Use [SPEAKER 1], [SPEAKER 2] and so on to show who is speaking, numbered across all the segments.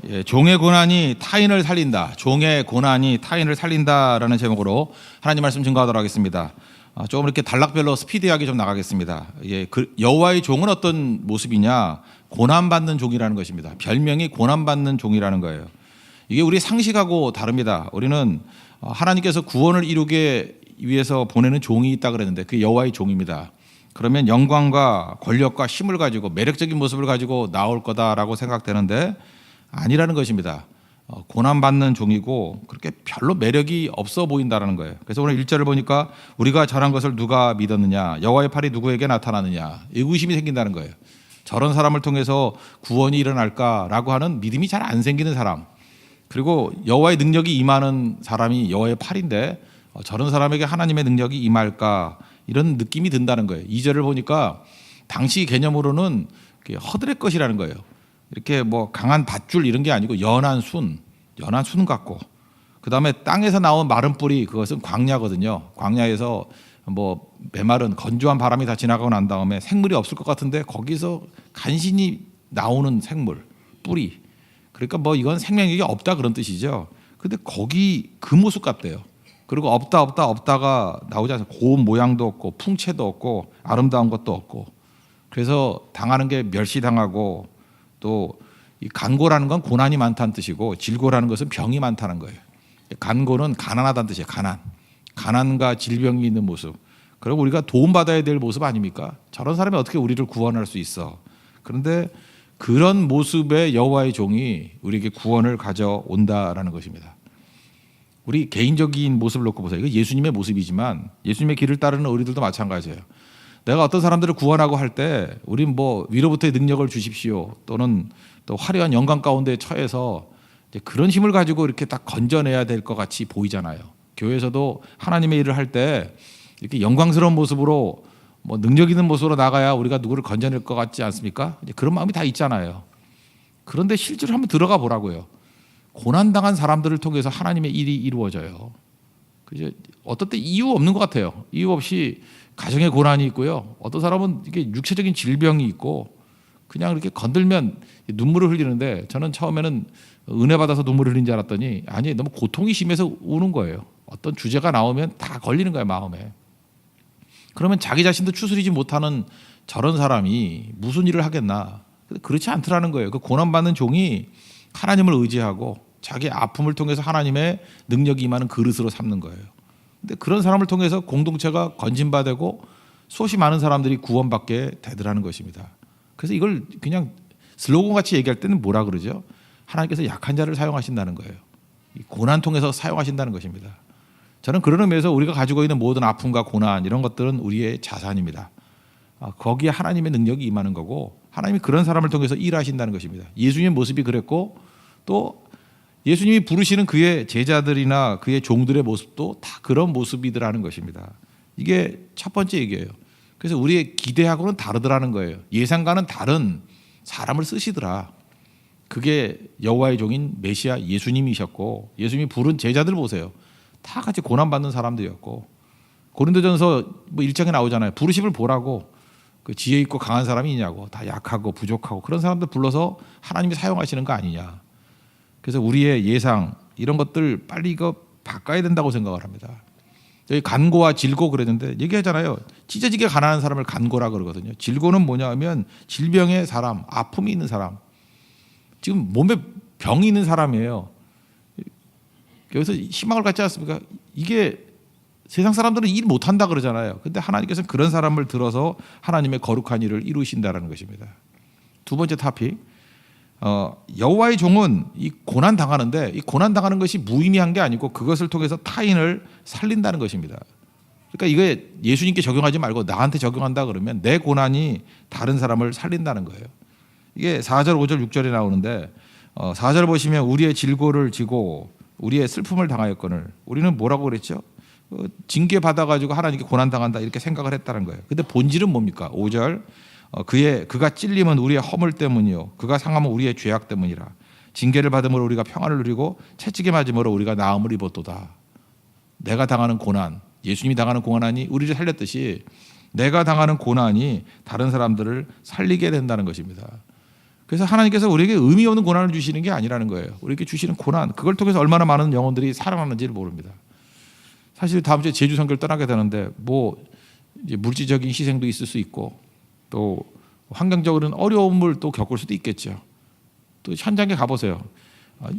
[SPEAKER 1] 예, 종의 고난이 타인을 살린다. 종의 고난이 타인을 살린다라는 제목으로 하나님 말씀 증거하도록 하겠습니다. 조금 이렇게 단락별로 스피디하게 좀 나가겠습니다. 예, 여호와의 종은 어떤 모습이냐? 고난받는 종이라는 것입니다. 별명이 고난받는 종이라는 거예요. 이게 우리 상식하고 다릅니다. 우리는 하나님께서 구원을 이루기 위해서 보내는 종이 있다 그랬는데 그게 여호와의 종입니다. 그러면 영광과 권력과 힘을 가지고 매력적인 모습을 가지고 나올 거다라고 생각되는데 아니라는 것입니다. 고난받는 종이고 그렇게 별로 매력이 없어 보인다는 거예요. 그래서 오늘 1절을 보니까 우리가 잘한 것을 누가 믿었느냐, 여호와의 팔이 누구에게 나타나느냐, 의구심이 생긴다는 거예요. 저런 사람을 통해서 구원이 일어날까라고 하는 믿음이 잘 안 생기는 사람, 그리고 여호와의 능력이 임하는 사람이 여호와의 팔인데 저런 사람에게 하나님의 능력이 임할까, 이런 느낌이 든다는 거예요. 2절을 보니까 당시 개념으로는 허드렛 것이라는 거예요. 이렇게 뭐 강한 밧줄 이런 게 아니고 연한 순 같고, 그 다음에 땅에서 나온 마른 뿌리, 그것은 광야거든요. 광야에서 뭐 메마른 건조한 바람이 다 지나가고 난 다음에 생물이 없을 것 같은데 거기서 간신히 나오는 생물, 뿌리. 그러니까 뭐 이건 생명력이 없다 그런 뜻이죠. 근데 거기 그 모습 같대요. 그리고 없다가 나오지 않아요. 고운 모양도 없고 풍채도 없고 아름다운 것도 없고, 그래서 당하는 게 멸시당하고, 또 이 간고라는 건 고난이 많다는 뜻이고 질고라는 것은 병이 많다는 거예요. 간고는 가난하다는 뜻이에요. 가난과 질병이 있는 모습. 그리고 우리가 도움받아야 될 모습 아닙니까? 저런 사람이 어떻게 우리를 구원할 수 있어? 그런데 그런 모습의 여호와의 종이 우리에게 구원을 가져온다라는 것입니다. 우리 개인적인 모습을 놓고 보세요. 이거 예수님의 모습이지만 예수님의 길을 따르는 우리들도 마찬가지예요. 내가 어떤 사람들을 구원하고 할 때 우린 뭐 위로부터의 능력을 주십시오, 또는 또 화려한 영광 가운데 처해서 이제 그런 힘을 가지고 이렇게 딱 건져내야 될 것 같이 보이잖아요. 교회에서도 하나님의 일을 할 때 이렇게 영광스러운 모습으로 뭐 능력 있는 모습으로 나가야 우리가 누구를 건져낼 것 같지 않습니까? 이제 그런 마음이 다 있잖아요. 그런데 실제로 한번 들어가 보라고요. 고난당한 사람들을 통해서 하나님의 일이 이루어져요. 그죠? 어떤 때 이유 없는 것 같아요. 이유 없이 가정에 고난이 있고요. 어떤 사람은 이게 육체적인 질병이 있고 그냥 이렇게 건들면 눈물을 흘리는데, 저는 처음에는 은혜 받아서 눈물을 흘린 줄 알았더니 아니, 너무 고통이 심해서 우는 거예요. 어떤 주제가 나오면 다 걸리는 거예요, 마음에. 그러면 자기 자신도 추스리지 못하는 저런 사람이 무슨 일을 하겠나. 그렇지 않더라는 거예요. 그 고난받는 종이 하나님을 의지하고 자기 아픔을 통해서 하나님의 능력이 임하는 그릇으로 삼는 거예요. 근데 그런 사람을 통해서 공동체가 건진받고 수없이 많은 사람들이 구원받게 되더라는 것입니다. 그래서 이걸 그냥 슬로건 같이 얘기할 때는 뭐라 그러죠? 하나님께서 약한 자를 사용하신다는 거예요. 고난 통해서 사용하신다는 것입니다. 저는 그런 의미에서 우리가 가지고 있는 모든 아픔과 고난, 이런 것들은 우리의 자산입니다. 거기에 하나님의 능력이 임하는 거고, 하나님이 그런 사람을 통해서 일하신다는 것입니다. 예수님의 모습이 그랬고, 또 예수님이 부르시는 그의 제자들이나 그의 종들의 모습도 다 그런 모습이더라는 것입니다. 이게 첫 번째 얘기예요. 그래서 우리의 기대하고는 다르더라는 거예요. 예상과는 다른 사람을 쓰시더라. 그게 여호와의 종인 메시아 예수님이셨고, 예수님이 부른 제자들 보세요. 다 같이 고난받는 사람들이었고, 고린도전서 뭐 1장에 나오잖아요. 부르심을 보라고, 그 지혜 있고 강한 사람이 있냐고, 다 약하고 부족하고 그런 사람들 불러서 하나님이 사용하시는 거 아니냐. 그래서 우리의 예상, 이런 것들 빨리 이거 바꿔야 된다고 생각을 합니다. 여기 간고와 질고 그랬는데 얘기하잖아요. 찢어지게 가난한 사람을 간고라 그러거든요. 질고는 뭐냐 하면 질병의 사람, 아픔이 있는 사람, 지금 몸에 병이 있는 사람이에요. 여기서 희망을 갖지 않습니까? 이게 세상 사람들은 일 못한다 그러잖아요. 근데 하나님께서는 그런 사람을 들어서 하나님의 거룩한 일을 이루신다는 것입니다. 두 번째 토픽, 여호와의 종은 이 고난 당하는데, 이 고난 당하는 것이 무의미한 게 아니고 그것을 통해서 타인을 살린다는 것입니다. 그러니까 이게 예수님께 적용하지 말고 나한테 적용한다 그러면 내 고난이 다른 사람을 살린다는 거예요. 이게 4절, 5절, 6절에 나오는데 4절 보시면 우리의 질고를 지고 우리의 슬픔을 당하였거늘, 우리는 뭐라고 그랬죠? 징계 받아가지고 하나님께 고난 당한다 이렇게 생각을 했다는 거예요. 근데 본질은 뭡니까? 5절, 그가 찔림은 우리의 허물 때문이요 그가 상함은 우리의 죄악 때문이라. 징계를 받음으로 우리가 평안을 누리고 채찍에 맞음으로 우리가 나음을 입었도다. 내가 당하는 고난, 예수님이 당하는 고난이 우리를 살렸듯이 내가 당하는 고난이 다른 사람들을 살리게 된다는 것입니다. 그래서 하나님께서 우리에게 의미 없는 고난을 주시는 게 아니라는 거예요. 우리에게 주시는 고난, 그걸 통해서 얼마나 많은 영혼들이 살아나는지를 모릅니다. 사실 다음 주에 제주 선교를 떠나게 되는데 뭐 이제 물질적인 희생도 있을 수 있고 또 환경적으로는 어려움을 또 겪을 수도 있겠죠. 또 현장에 가보세요.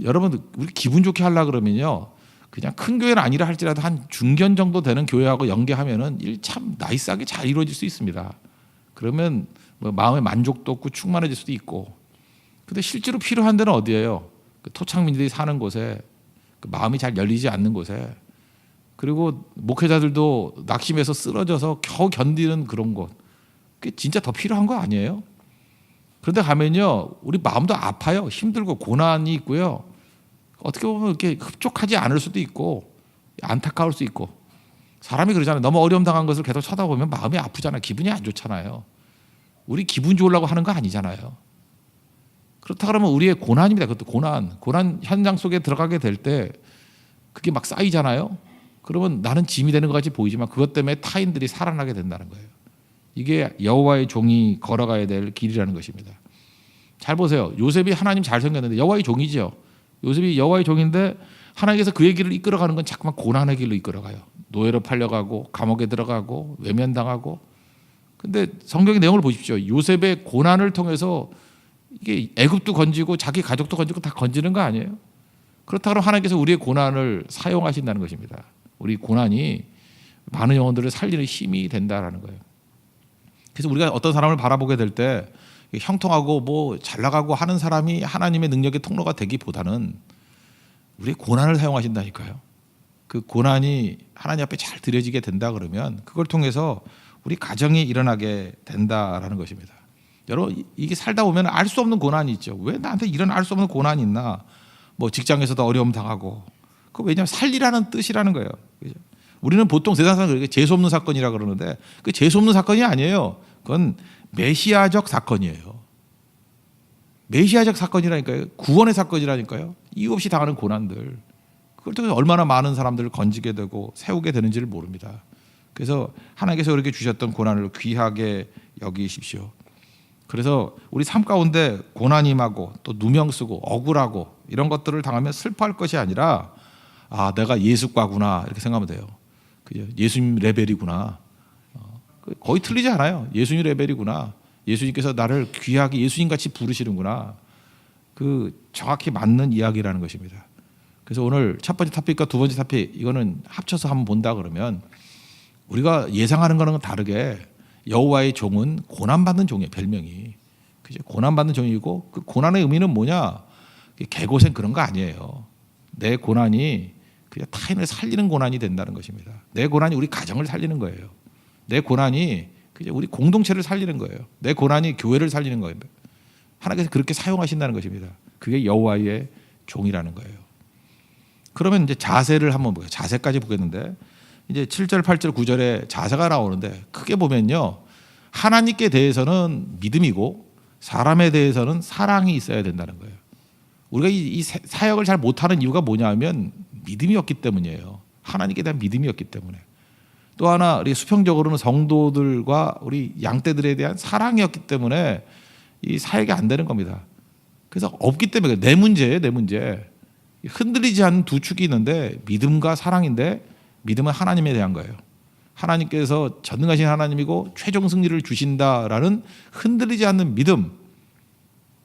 [SPEAKER 1] 여러분 우리 기분 좋게 하려 그러면요, 그냥 큰 교회는 아니라 할지라도 한 중견 정도 되는 교회하고 연계하면은 참 나이스하게 잘 이루어질 수 있습니다. 그러면 뭐 마음의 만족도 없고 충만해질 수도 있고. 근데 실제로 필요한 데는 어디예요? 그 토착민들이 사는 곳에, 그 마음이 잘 열리지 않는 곳에, 그리고 목회자들도 낙심해서 쓰러져서 겨우 견디는 그런 곳. 그게 진짜 더 필요한 거 아니에요? 그런데 가면요, 우리 마음도 아파요. 힘들고 고난이 있고요. 어떻게 보면 이렇게 흡족하지 않을 수도 있고 안타까울 수 있고. 사람이 그러잖아요. 너무 어려움 당한 것을 계속 쳐다보면 마음이 아프잖아요. 기분이 안 좋잖아요. 우리 기분 좋으려고 하는 거 아니잖아요. 그렇다 그러면 우리의 고난입니다. 그것도 고난 현장 속에 들어가게 될 때 그게 막 쌓이잖아요. 그러면 나는 짐이 되는 것 같이 보이지만 그것 때문에 타인들이 살아나게 된다는 거예요. 이게 여호와의 종이 걸어가야 될 길이라는 것입니다. 잘 보세요. 요셉이 하나님 잘 생겼는데 여호와의 종이죠. 요셉이 여호와의 종인데 하나님께서 그의 길을 이끌어가는 건 자꾸만 고난의 길로 이끌어가요. 노예로 팔려가고 감옥에 들어가고 외면당하고. 근데 성경의 내용을 보십시오. 요셉의 고난을 통해서 이게 애굽도 건지고 자기 가족도 건지고 다 건지는 거 아니에요? 그렇다 그러면 하나님께서 우리의 고난을 사용하신다는 것입니다. 우리 고난이 많은 영혼들을 살리는 힘이 된다라는 거예요. 그래서 우리가 어떤 사람을 바라보게 될 때 형통하고 뭐 잘 나가고 하는 사람이 하나님의 능력의 통로가 되기보다는 우리의 고난을 사용하신다니까요. 그 고난이 하나님 앞에 잘 드려지게 된다 그러면 그걸 통해서 우리 가정이 일어나게 된다라는 것입니다. 여러분 이게 살다 보면 알 수 없는 고난이 있죠. 왜 나한테 이런 알 수 없는 고난이 있나? 뭐 직장에서도 어려움 당하고. 그 왜냐하면 살리라는 뜻이라는 거예요. 그죠? 우리는 보통 세상 사람들 재수 없는 사건이라 그러는데 그 재수 없는 사건이 아니에요. 그건 메시아적 사건이에요. 메시아적 사건이라니까요. 구원의 사건이라니까요. 이유 없이 당하는 고난들. 그걸 통해서 얼마나 많은 사람들을 건지게 되고 세우게 되는지를 모릅니다. 그래서 하나님께서 우리에게 주셨던 고난을 귀하게 여기십시오. 그래서 우리 삶 가운데 고난이 임하고 또 누명 쓰고 억울하고 이런 것들을 당하면 슬퍼할 것이 아니라 아 내가 예수과구나 이렇게 생각하면 돼요. 그죠? 예수님 레벨이구나. 거의 틀리지 않아요. 예수님 레벨이구나. 예수님께서 나를 귀하게 예수님같이 부르시는구나. 그 정확히 맞는 이야기라는 것입니다. 그래서 오늘 첫 번째 토픽과 두 번째 토픽 이거는 합쳐서 한번 본다 그러면 우리가 예상하는 거는 다르게 여호와의 종은 고난받는 종이에요. 별명이. 그죠? 고난받는 종이고 그 고난의 의미는 뭐냐? 개고생 그런 거 아니에요. 내 고난이 그냥 타인을 살리는 고난이 된다는 것입니다. 내 고난이 우리 가정을 살리는 거예요. 내 고난이 그냥 우리 공동체를 살리는 거예요. 내 고난이 교회를 살리는 거예요. 하나님께서 그렇게 사용하신다는 것입니다. 그게 여호와의 종이라는 거예요. 그러면 이제 자세를 한번 보게요. 자세까지 보겠는데 이제 7절, 8절, 9절에 자세가 나오는데 크게 보면요. 하나님께 대해서는 믿음이고 사람에 대해서는 사랑이 있어야 된다는 거예요. 우리가 이 사역을 잘 못하는 이유가 뭐냐면 믿음이 없기 때문이에요. 하나님께 대한 믿음이 없기 때문에. 또 하나 우리 수평적으로는 성도들과 우리 양떼들에 대한 사랑이 없기 때문에 이 사역이 안 되는 겁니다. 그래서 없기 때문에 내 문제예요. 내 문제. 흔들리지 않는 두 축이 있는데 믿음과 사랑인데 믿음은 하나님에 대한 거예요. 하나님께서 전능하신 하나님이고 최종 승리를 주신다라는 흔들리지 않는 믿음.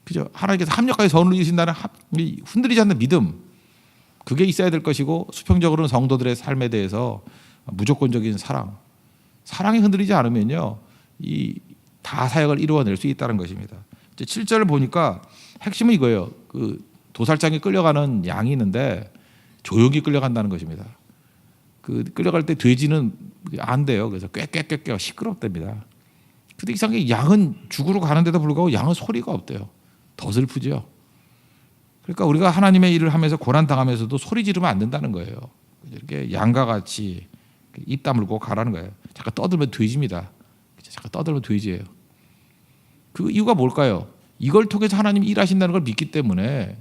[SPEAKER 1] 그죠? 하나님께서 합력하여 선을 이루신다는 흔들리지 않는 믿음. 그게 있어야 될 것이고 수평적으로는 성도들의 삶에 대해서 무조건적인 사랑. 사랑이 흔들리지 않으면요. 이 다 사역을 이루어낼 수 있다는 것입니다. 이제 7절을 보니까 핵심은 이거예요. 그 도살장에 끌려가는 양이 있는데 조용히 끌려간다는 것입니다. 그 끌려갈 때 돼지는 안 돼요. 그래서 꾀꾀꾀꾀 시끄럽답니다. 근데 이상하게 양은 죽으러 가는데도 불구하고 양은 소리가 없대요. 더 슬프죠. 그러니까 우리가 하나님의 일을 하면서 고난 당하면서도 소리 지르면 안 된다는 거예요. 이렇게 양과 같이 입 다물고 가라는 거예요. 잠깐 떠들면 돼지입니다. 잠깐 떠들면 돼지예요. 그 이유가 뭘까요? 이걸 통해서 하나님이 일하신다는 걸 믿기 때문에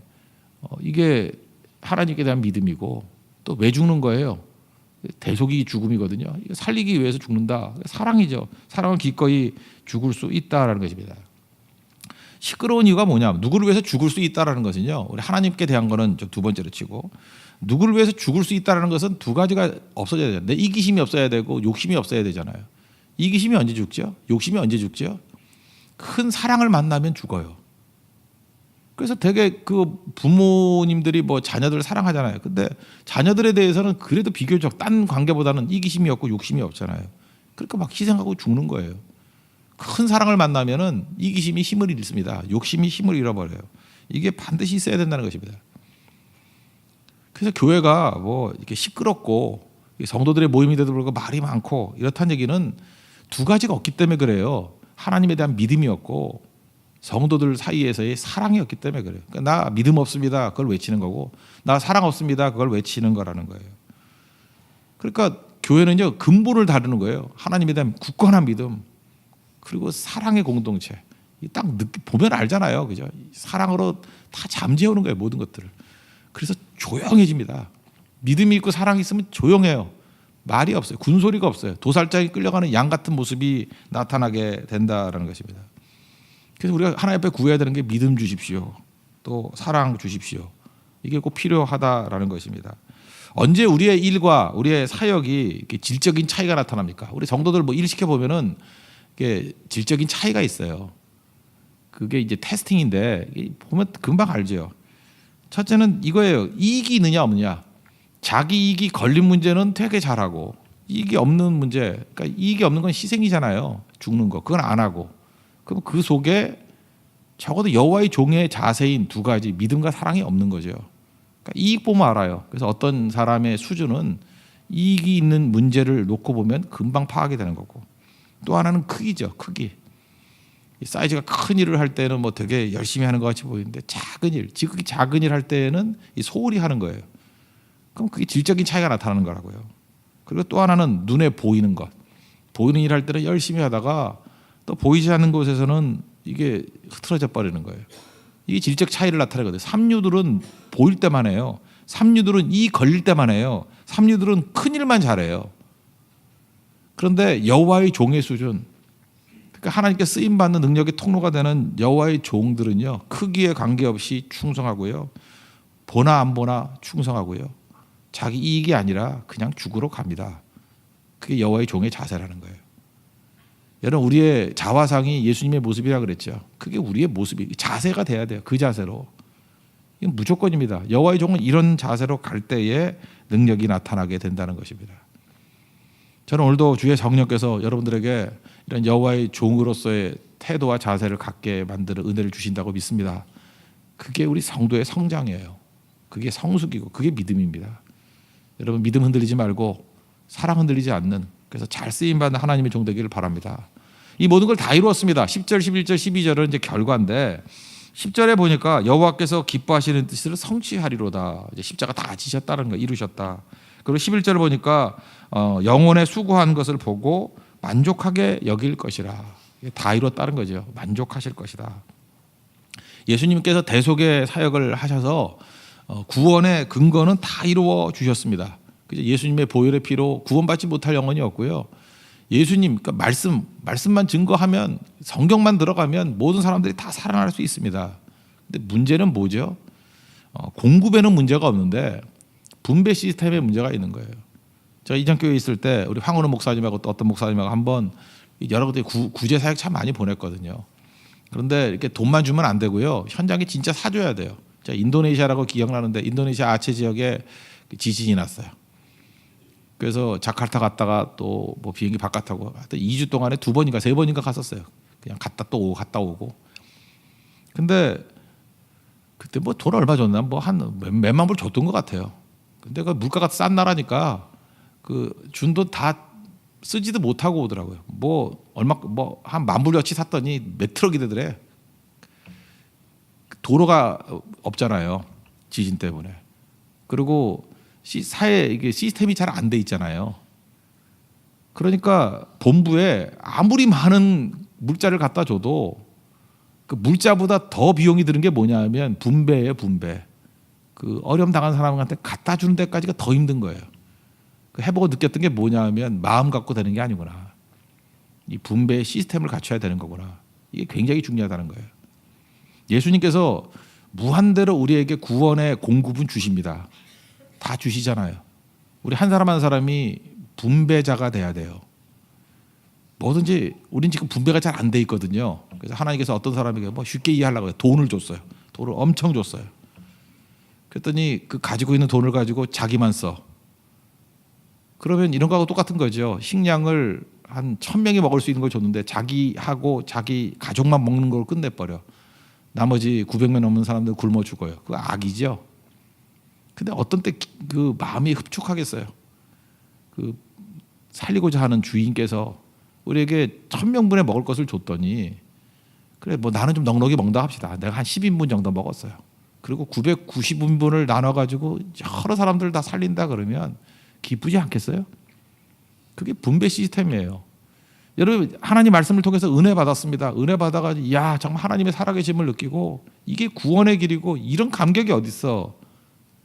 [SPEAKER 1] 이게 하나님께 대한 믿음이고 또 왜 죽는 거예요? 대속이 죽음이거든요. 살리기 위해서 죽는다. 사랑이죠. 사랑은 기꺼이 죽을 수 있다라는 것입니다. 시끄러운 이유가 뭐냐? 누구를 위해서 죽을 수 있다라는 것은요. 우리 하나님께 대한 거는 두 번째로 치고 누구를 위해서 죽을 수 있다라는 것은 두 가지가 없어져야 돼요. 내 이기심이 없어야 되고 욕심이 없어야 되잖아요. 이기심이 언제 죽죠? 욕심이 언제 죽죠? 큰 사랑을 만나면 죽어요. 그래서 되게 그 부모님들이 뭐 자녀들을 사랑하잖아요. 근데 자녀들에 대해서는 그래도 비교적 딴 관계보다는 이기심이 없고 욕심이 없잖아요. 그러니까 막 희생하고 죽는 거예요. 큰 사랑을 만나면은 이기심이 힘을 잃습니다. 욕심이 힘을 잃어버려요. 이게 반드시 있어야 된다는 것입니다. 그래서 교회가 뭐 이렇게 시끄럽고 성도들의 모임이 되도 불구하고 말이 많고 이렇다는 얘기는 두 가지가 없기 때문에 그래요. 하나님에 대한 믿음이 없고 성도들 사이에서의 사랑이 없기 때문에 그래요. 그러니까 나 믿음 없습니다. 그걸 외치는 거고 나 사랑 없습니다. 그걸 외치는 거라는 거예요. 그러니까 교회는요 근본을 다루는 거예요. 하나님에 대한 굳건한 믿음 그리고 사랑의 공동체. 딱 보면 알잖아요. 그죠? 사랑으로 다 잠재우는 거예요. 모든 것들을. 그래서 조용해집니다. 믿음이 있고 사랑이 있으면 조용해요. 말이 없어요. 군소리가 없어요. 도살장에 끌려가는 양 같은 모습이 나타나게 된다라는 것입니다. 그래서 우리가 하나님 앞에 구해야 되는 게 믿음 주십시오. 또 사랑 주십시오. 이게 꼭 필요하다라는 것입니다. 언제 우리의 일과 우리의 사역이 이렇게 질적인 차이가 나타납니까? 우리 성도들 뭐 일 시켜 보면은 이게 질적인 차이가 있어요. 그게 이제 테스팅인데 보면 금방 알죠. 첫째는 이거예요. 이익이 있느냐 없느냐. 자기 이익이 걸린 문제는 되게 잘하고 이익이 없는 문제, 그러니까 이익이 없는 건 희생이잖아요. 죽는 거 그건 안 하고. 그럼 그 속에 적어도 여호와의 종의 자세인 두 가지 믿음과 사랑이 없는 거죠. 그러니까 이익 보면 알아요. 그래서 어떤 사람의 수준은 이익이 있는 문제를 놓고 보면 금방 파악이 되는 거고 또 하나는 크기죠. 크기. 사이즈가 큰 일을 할 때는 뭐 되게 열심히 하는 것 같이 보이는데 작은 일, 지극히 작은 일 할 때는 소홀히 하는 거예요. 그럼 그게 질적인 차이가 나타나는 거라고요. 그리고 또 하나는 눈에 보이는 것. 보이는 일 할 때는 열심히 하다가 또 보이지 않는 곳에서는 이게 흐트러져 버리는 거예요. 이게 질적 차이를 나타내거든요. 삼류들은 보일 때만 해요. 삼류들은 이 걸릴 때만 해요. 삼류들은 큰 일만 잘해요. 그런데 여호와의 종의 수준, 그러니까 하나님께 쓰임 받는 능력의 통로가 되는 여호와의 종들은요, 크기에 관계없이 충성하고요, 보나 안 보나 충성하고요, 자기 이익이 아니라 그냥 죽으러 갑니다. 그게 여호와의 종의 자세라는 거예요. 여러분 우리의 자화상이 예수님의 모습이라 그랬죠. 그게 우리의 모습이 자세가 돼야 돼요. 그 자세로. 이건 무조건입니다. 여호와의 종은 이런 자세로 갈 때에 능력이 나타나게 된다는 것입니다. 저는 오늘도 주의 성령께서 여러분들에게 이런 여호와의 종으로서의 태도와 자세를 갖게 만드는 은혜를 주신다고 믿습니다. 그게 우리 성도의 성장이에요. 그게 성숙이고 그게 믿음입니다. 여러분 믿음 흔들리지 말고 사랑 흔들리지 않는, 그래서 잘 쓰임받는 하나님의 종 되기를 바랍니다. 이 모든 걸 다 이루었습니다. 10절, 11절, 12절은 이제 결과인데 10절에 보니까 여호와께서 기뻐하시는 뜻을 성취하리로다. 이제 십자가 다 지셨다는 거, 이루셨다. 그리고 11절을 보니까 영혼의 수고한 것을 보고 만족하게 여길 것이라. 다 이뤘다는 거죠. 만족하실 것이다. 예수님께서 대속의 사역을 하셔서 구원의 근거는 다 이루어 주셨습니다. 예수님의 보혈의 피로 구원받지 못할 영혼이 없고요. 예수님, 그러니까 말씀만 증거하면, 성경만 들어가면 모든 사람들이 다 살아날 수 있습니다. 근데 문제는 뭐죠? 공급에는 문제가 없는데 분배 시스템에 문제가 있는 거예요. 제가 이전교회에 있을 때 우리 황은호 목사님하고 또 어떤 목사님하고 한번 여러 군데 구제 사역 참 많이 보냈거든요. 그런데 이렇게 돈만 주면 안 되고요. 현장에 진짜 사줘야 돼요. 제가 인도네시아라고 기억나는데 인도네시아 아체 지역에 지진이 났어요. 그래서 자카르타 갔다가 또 뭐 비행기 바깥 타고 하여튼 2주 동안에 2번인가 3번인가 갔었어요. 그냥 갔다 또 오고 갔다 오고. 근데 그때 뭐 돈 얼마 줬나 뭐 한 몇만 불 줬던 것 같아요. 근데 그 물가가 싼 나라니까 그 준 돈 다 쓰지도 못하고 오더라고요. 뭐 얼마 뭐 한 10,000불어치 샀더니 몇 트럭이 되더래. 도로가 없잖아요. 지진 때문에. 그리고 사회 이게 시스템이 잘 안 돼 있잖아요. 그러니까 본부에 아무리 많은 물자를 갖다 줘도 그 물자보다 더 비용이 드는 게 뭐냐면 분배예요, 분배. 그 어려움 당한 사람한테 갖다 주는 데까지가 더 힘든 거예요. 그 해보고 느꼈던 게 뭐냐면 마음 갖고 되는 게 아니구나. 이 분배 시스템을 갖춰야 되는 거구나. 이게 굉장히 중요하다는 거예요. 예수님께서 무한대로 우리에게 구원의 공급은 주십니다. 다 주시잖아요. 우리 한 사람 한 사람이 분배자가 돼야 돼요. 뭐든지 우린 지금 분배가 잘 안 돼 있거든요. 그래서 하나님께서 어떤 사람에게 뭐 쉽게 이해하려고 해요. 돈을 줬어요. 돈을 엄청 줬어요. 그랬더니 그 가지고 있는 돈을 가지고 자기만 써. 그러면 이런 거하고 똑같은 거죠. 식량을 한 1,000명이 먹을 수 있는 걸 줬는데 자기하고 자기 가족만 먹는 걸 끝내버려. 나머지 900명 넘는 사람들 굶어 죽어요. 그거 악이죠. 근데 어떤 때 그 마음이 흡축하겠어요. 그 살리고자 하는 주인께서 우리에게 1,000명분에 먹을 것을 줬더니 그래 뭐 나는 좀 넉넉히 먹는다 합시다. 내가 한 10인분 정도 먹었어요. 그리고 990인분을 나눠가지고 여러 사람들 다 살린다 그러면 기쁘지 않겠어요? 그게 분배 시스템이에요. 여러분 하나님 말씀을 통해서 은혜 받았습니다. 은혜 받아가지고 야 정말 하나님의 살아계심을 느끼고 이게 구원의 길이고 이런 감격이 어디 있어?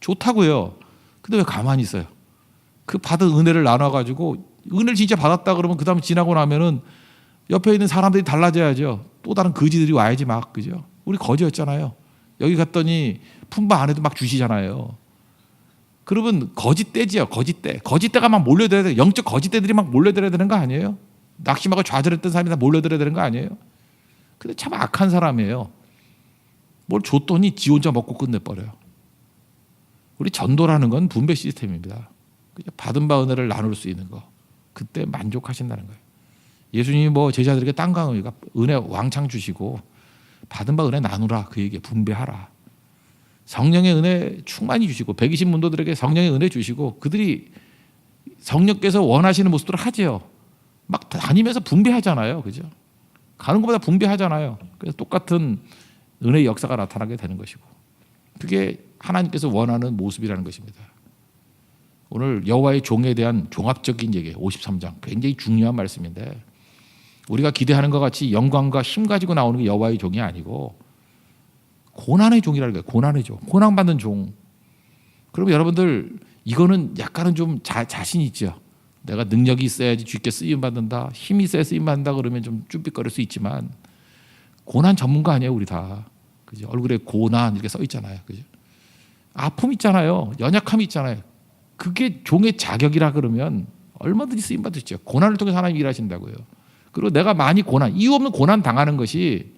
[SPEAKER 1] 좋다고요. 근데 왜 가만히 있어요? 그 받은 은혜를 나눠가지고 은혜를 진짜 받았다 그러면 그 다음에 지나고 나면은 옆에 있는 사람들이 달라져야죠. 또 다른 거지들이 와야지 막 그죠? 우리 거지였잖아요. 여기 갔더니 품바 안에도 막 주시잖아요. 그러면 거짓대지요. 거짓대. 거짓대가 막 몰려들어야 돼. 영적 거짓대들이 막 몰려들어야 되는 거 아니에요? 낙심하고 좌절했던 사람이 다 몰려들어야 되는 거 아니에요? 근데 참 악한 사람이에요. 뭘 줬더니 지 혼자 먹고 끝내버려요. 우리 전도라는 건 분배 시스템입니다. 받은 바 은혜를 나눌 수 있는 거. 그때 만족하신다는 거예요. 예수님이 뭐 제자들에게 땅과 은혜 왕창 주시고 받은 바 은혜 나누라 그 얘기에 분배하라. 성령의 은혜 충만히 주시고 120문도들에게 성령의 은혜 주시고 그들이 성령께서 원하시는 모습들을 하죠. 막 다니면서 분배하잖아요. 그죠? 가는 것보다 분배하잖아요. 그래서 똑같은 은혜의 역사가 나타나게 되는 것이고 그게 하나님께서 원하는 모습이라는 것입니다. 오늘 여호와의 종에 대한 종합적인 얘기 53장 굉장히 중요한 말씀인데 우리가 기대하는 것 같이 영광과 힘 가지고 나오는 게 여호와의 종이 아니고 고난의 종이라는 거예요. 고난의 종. 고난받는 종. 그러면 여러분들 이거는 약간은 좀 자신 있죠. 내가 능력이 있어야지 주께 쓰임받는다. 힘이 있어야 쓰임받는다 그러면 좀 쭈삣거릴 수 있지만 고난 전문가 아니에요. 우리 다. 그죠? 얼굴에 고난 이렇게 써 있잖아요. 그죠? 아픔 있잖아요. 연약함이 있잖아요. 그게 종의 자격이라 그러면 얼마든지 쓰임받을 수 있죠. 고난을 통해서 하나님이 일하신다고요. 그리고 내가 많이 고난, 이유 없는 고난 당하는 것이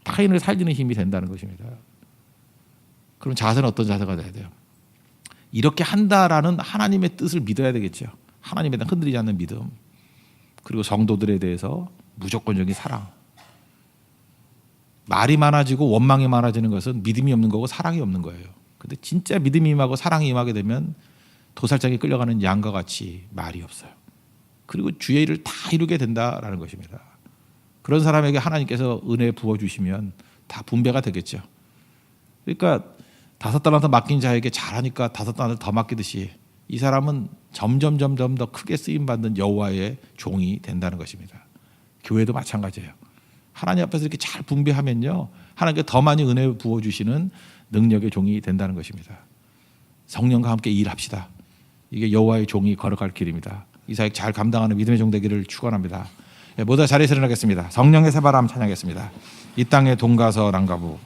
[SPEAKER 1] 타인을 살리는 힘이 된다는 것입니다. 그럼 자세는 어떤 자세가 돼야 돼요? 이렇게 한다라는 하나님의 뜻을 믿어야 되겠죠. 하나님에 대한 흔들리지 않는 믿음. 그리고 성도들에 대해서 무조건적인 사랑. 말이 많아지고 원망이 많아지는 것은 믿음이 없는 거고 사랑이 없는 거예요. 근데 진짜 믿음이 임하고 사랑이 임하게 되면 도살장에 끌려가는 양과 같이 말이 없어요. 그리고 주의 일을 다 이루게 된다라는 것입니다. 그런 사람에게 하나님께서 은혜 부어주시면 다 분배가 되겠죠. 그러니까 5달란트 맡긴 자에게 잘하니까 5달란트 더 맡기듯이 이 사람은 점점 더 크게 쓰임받는 여호와의 종이 된다는 것입니다. 교회도 마찬가지예요. 하나님 앞에서 이렇게 잘 분배하면요 하나님께 더 많이 은혜 부어주시는 능력의 종이 된다는 것입니다. 성령과 함께 일합시다. 이게 여호와의 종이 걸어갈 길입니다. 이 사역 잘 감당하는 믿음의 종 되기를 축원합니다. 모두 자리에서 일어나겠습니다. 성령의 새바람 찬양하겠습니다. 이 땅의 동가서 랑가부